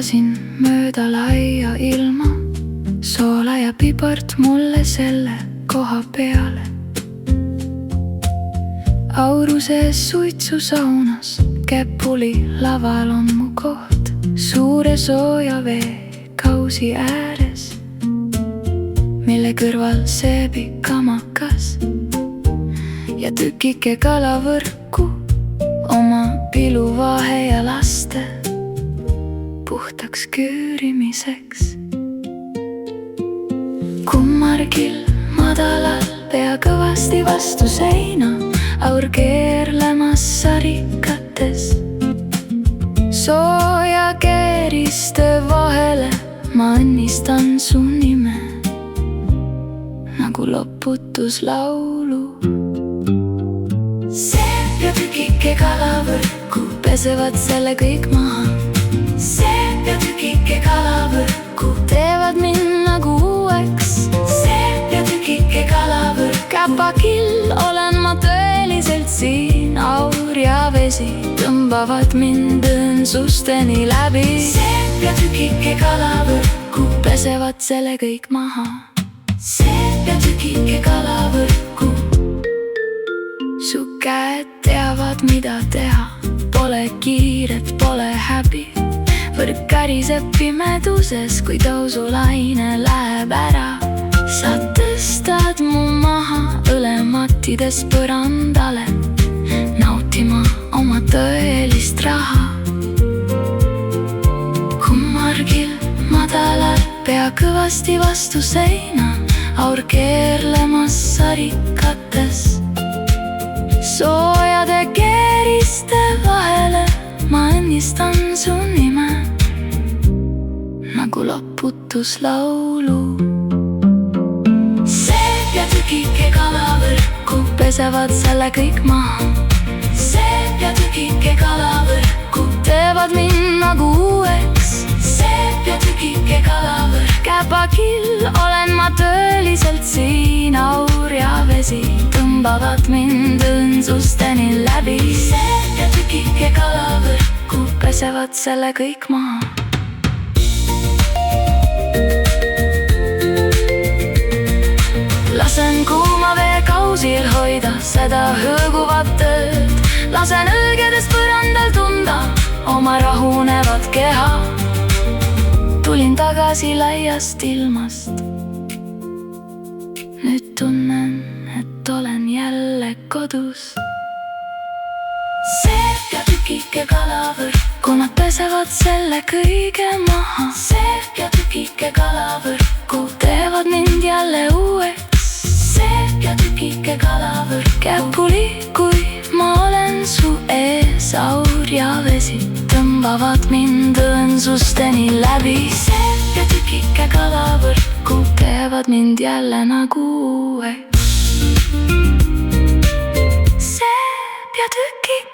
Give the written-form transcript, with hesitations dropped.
viskasin mööda laia ilma, soola ja pipart mulle selle koha peale. Auruses suitsusaunas, käpuli laval on mu koht, suure sooja vee kausi ääres, mille kõrval seebi kamakas ja tükike kalavõrku oma piluvahe ja laste puhtaks küürimiseks. Kummargil madalal pea kõvasti vastu seina, aur keerlemas sarikates. Sooja keeriste vahele ma õnnistan su nime nagu loputuslaulu. Seep ja tükike kalavõrku pesevad selle kõik maha. Seep ja tükike kalavõrku teevad mind nagu uueks. Seep ja tükike kalavõrk, käpakill olen ma tõeliselt siin. Aur ja vesi tõmbavad mind õõnsusteni läbi. Seep ja tükike kalavõrku pesevad selle kõik maha. Seep ja tükike kalavõrku, su käed teavad, mida teha. Pole kiiret, pole häbi. Võrk käriseb pimeduses, kui tõusulaine läheb ära. Sa tõstad mu maha õlemattides põrandale, nautima oma tõelist raha. Kummargil madalal pea kõvasti vastu seina, aur keerlemas sarikates. Soojade keeriste vahele ma õnnistan su nime nagu loputuslaulu. Seep ja tükike kalavõrku pesevad selle kõik maha. Seep ja tükike kalavõrku teevad mind nagu uueks. Seep ja tükike kalavõrk, käpakill olen ma tõeliselt siin. Aur ja vesi tõmbavad mind õõnsusteni läbi. Seep ja tükike kalavõrku pesevad selle kõik maha. Lasen kuuma vee kausil hoida seda hõõguvat tööd. Lasen õlgedest põrandal tunda oma rahunevat keha. Tulin tagasi laiast ilmast. Nüüd tunnen, et olen jälle kodus. Seep ja tükike kalavõrku, nad pesevad selle kõige maha. Seep ja tükike kalavõrku teevad mind jälle uueks. Seep ja tükike kalavõrk, käpuli, kui ma olen su ees. Aur ja vesi tõmbavad mind õõnsusteni läbi. Seep ja tükike kalavõrku teevad mind jälle nagu uueks. Seep ja tükike